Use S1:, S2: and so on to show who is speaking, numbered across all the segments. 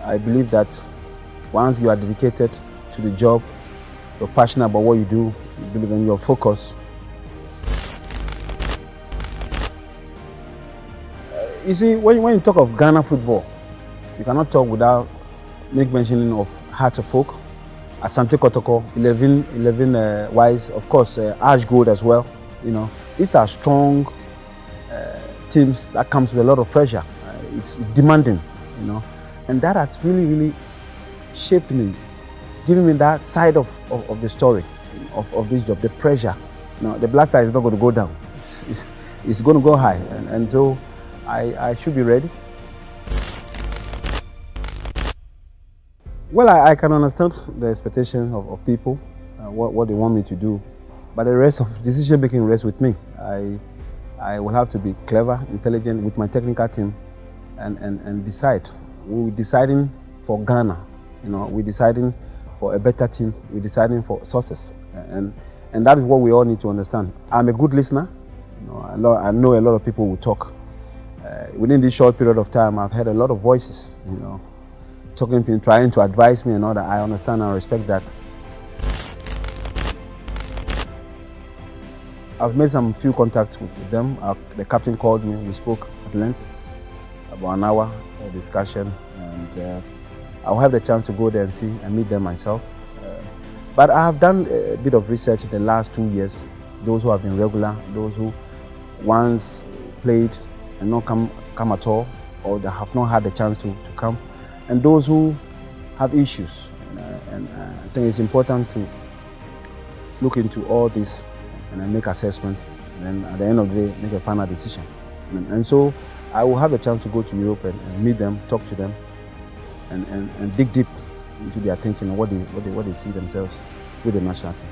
S1: I believe that once you are dedicated to the job, you're passionate about what you do, you believe in your focus. You see, when you talk of Ghana football, you cannot talk without make mentioning of Hearts of Oak, Asante Kotoko, 11 Wise, of course, Ash Gold as well. You know, these are strong teams that comes with a lot of pressure. It's demanding, you know, and that has really shaped me, giving me that side of the story of this job, the pressure. You know, the blood side is not going to go down; it's going to go high, and so I should be ready. Well, I can understand the expectation of people, what they want me to do, but the rest of decision making rests with me. I will have to be clever, intelligent with my technical team, and decide. We're deciding for Ghana, you know. We're deciding for a better team. We're deciding for success, and that is what we all need to understand. I'm a good listener. You know, I know a lot of people will talk. Within this short period of time, I've heard a lot of voices, you know, talking, trying to advise me and all that. I understand and respect that. I've made some few contacts with them. The captain called me. We spoke at length, about an hour discussion, and I'll have the chance to go there and see and meet them myself. But I have done a bit of research in the last 2 years. Those who have been regular, those who once played and not come at all, or they have not had the chance to come, and those who have issues. And I think it's important to look into all this and then make assessment, and then at the end of the day, make a final decision. And so I will have a chance to go to Europe and meet them, talk to them, and dig deep into their thinking and what they see themselves with the national team.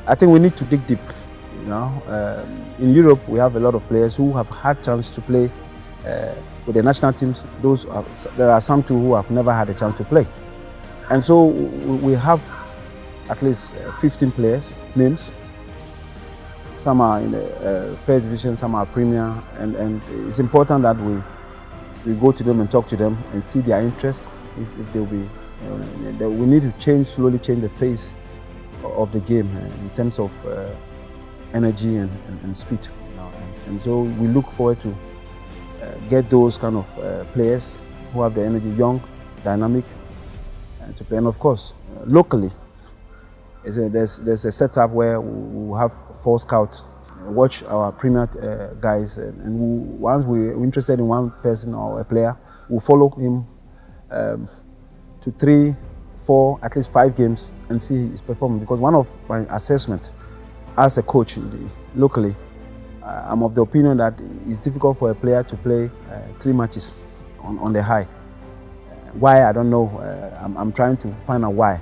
S1: I think we need to dig deep. You know, in Europe we have a lot of players who have had chance to play with the national teams. There are some too who have never had a chance to play, and so we have at least 15 players names. Some are in the first division, some are premier, and it's important that we go to them and talk to them and see their interests. If they'll be, we need to slowly change the face of the game in terms of energy and speed. You know? And so we look forward to get those kind of players who have the energy, young, dynamic, to play. And of course, locally, there's a setup where we have 4 scouts watch our premier guys, and once we're interested in one person or a player, we'll follow him to 3, 4, at least 5 games and see his performance. Because one of my assessments as a coach locally, I'm of the opinion that it's difficult for a player to play 3 matches on the high. Why, I don't know. I'm trying to find out why.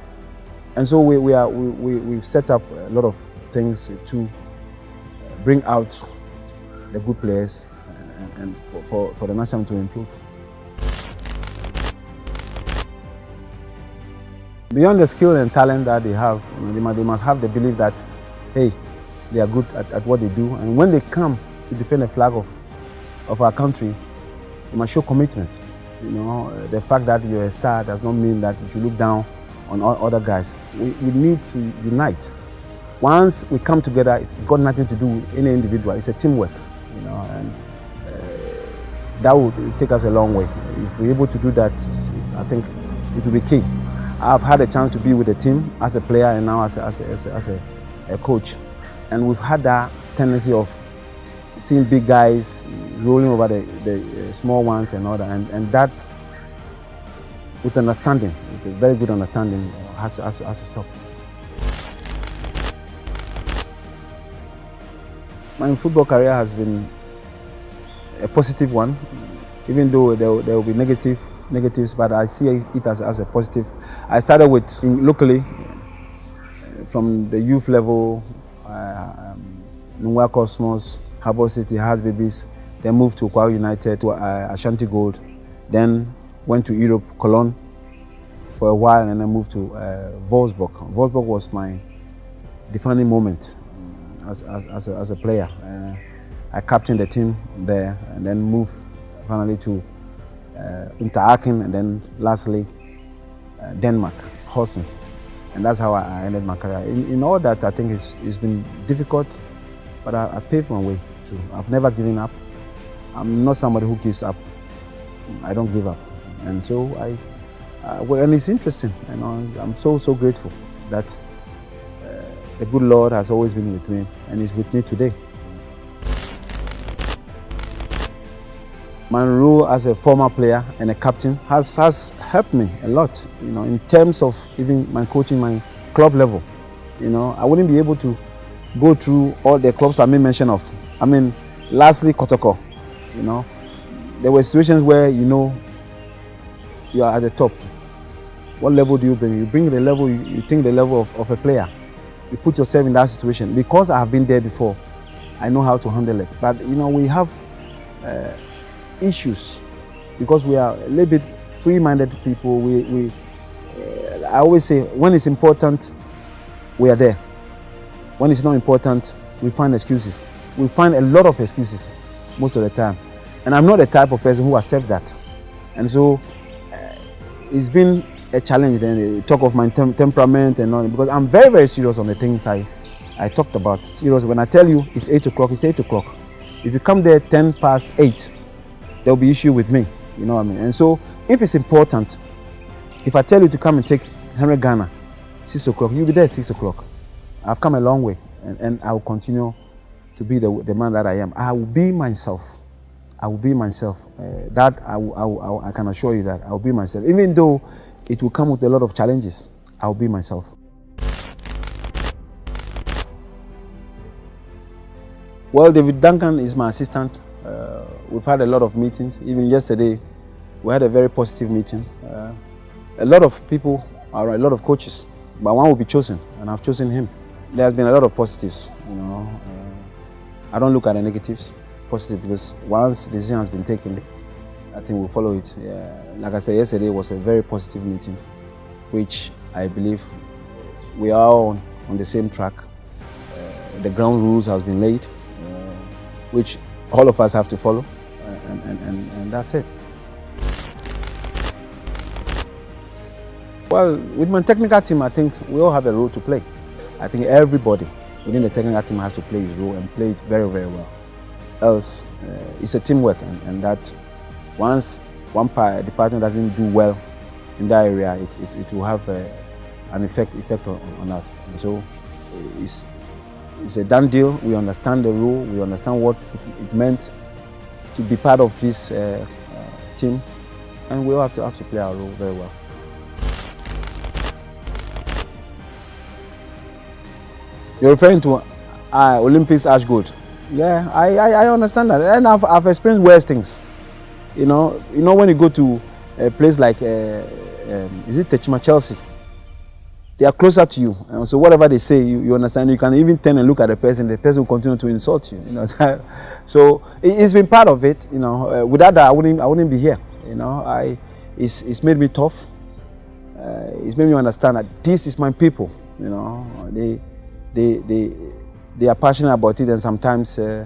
S1: And so we've set up a lot of things to bring out the good players and for the national to improve. Beyond the skill and talent that they have, they must have the belief that, hey, they are good at what they do. And when they come to defend the flag of our country, they must show commitment. You know, the fact that you're a star does not mean that you should look down on all other guys. We need to unite. Once we come together, it's got nothing to do with any individual. It's a teamwork, you know, and that would take us a long way. If we're able to do that, I think it will be key. I've had a chance to be with the team as a player and now as a coach, and we've had that tendency of seeing big guys rolling over the small ones and all that, and that, with understanding, with a very good understanding, has to stop. My football career has been a positive one, even though there will be negatives, but I see it as a positive. I started with locally, from the youth level, Nungwa Cosmos, Harbour City, Hearts Babies, then moved to Kwablan United, to Ashanti Gold, then went to Europe, Cologne for a while, and then moved to Wolfsburg. Wolfsburg was my defining moment as a player. I captained the team there, and then moved finally to Interlaken, and then lastly Denmark, Horsens. And that's how I ended my career. In all that, I think it's been difficult, but I paved my way through. I've never given up. I'm not somebody who gives up. I don't give up. And so well, and it's interesting. You know, I'm so grateful that the good Lord has always been with me, and is with me today. My role as a former player and a captain has helped me a lot, you know, in terms of even my coaching, my club level. You know, I wouldn't be able to go through all the clubs I made mention of. I mean, lastly, Kotoko. You know, there were situations where, you know, you are at the top. What level do you bring? You bring the level, you think the level of a player. You put yourself in that situation. Because I have been there before, I know how to handle it. But, you know, we have issues because we are a little bit free-minded people. I always say, when it's important, we are there. When it's not important, we find excuses. We find a lot of excuses most of the time. And I'm not the type of person who accepts that. And so it's been a challenge. Then talk of my temperament and all, because I'm very serious on the things I talked about. Serious. When I tell you it's 8 o'clock, it's 8 o'clock. If you come there 10 past 8, there'll be issue with me. You know what I mean? And so if it's important, if I tell you to come and take 100 Ghana, 6 o'clock, you'll be there at 6 o'clock. I've come a long way, and I will continue to be the man that I am. I will be myself. I will be myself. That I can assure you that I will be myself. Even though it will come with a lot of challenges, I will be myself. Well, David Duncan is my assistant. We've had a lot of meetings. Even yesterday, we had a very positive meeting. A lot of people, or a lot of coaches, but one will be chosen, and I've chosen him. There has been a lot of positives. You know, I don't look at the negatives. Positive, because once the decision has been taken, I think we'll follow it. Like I said, yesterday was a very positive meeting, which I believe we are all on the same track. The ground rules has been laid, which all of us have to follow, and that's it. Well, with my technical team, I think we all have a role to play. I think everybody within the technical team has to play his role and play it very, very well. Else, it's a teamwork, and that once one department doesn't do well in that area, it will have an effect on us. And so it's a done deal. We understand the rule. We understand what it meant to be part of this team, and we all have to play our role very well. You're referring to Olympics Ash Gold. Yeah, I understand that, and I've experienced worse things. You know when you go to a place like is it Techma Chelsea? They are closer to you, and so whatever they say, you understand. You can even turn and look at the person will continue to insult you. You know, so it's been part of it. You know, without that, I wouldn't be here. You know, it's made me tough. It's made me understand that this is my people. You know, they are passionate about it, and sometimes they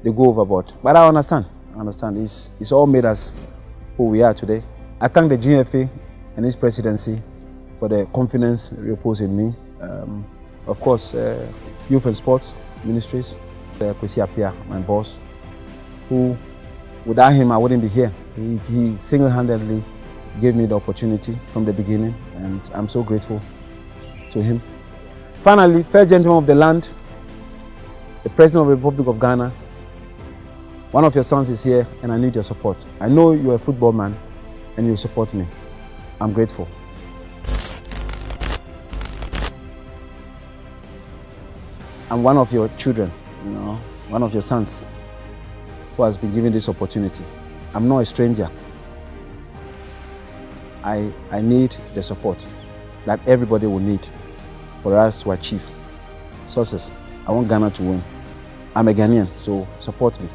S1: go overboard. But I understand. It's all made us who we are today. I thank the GFA and its presidency for the confidence reposed in me. Of course, Youth and Sports Ministries, Kwesi Appiah, my boss, who without him I wouldn't be here. He single-handedly gave me the opportunity from the beginning, and I'm so grateful to him. Finally, first gentleman of the land, the President of the Republic of Ghana, one of your sons is here, and I need your support. I know you're a football man, and you support me. I'm grateful. I'm one of your children, you know, one of your sons who has been given this opportunity. I'm not a stranger. I need the support that everybody will need for us to achieve success. I want Ghana to win. I'm a Ghanaian, so support me.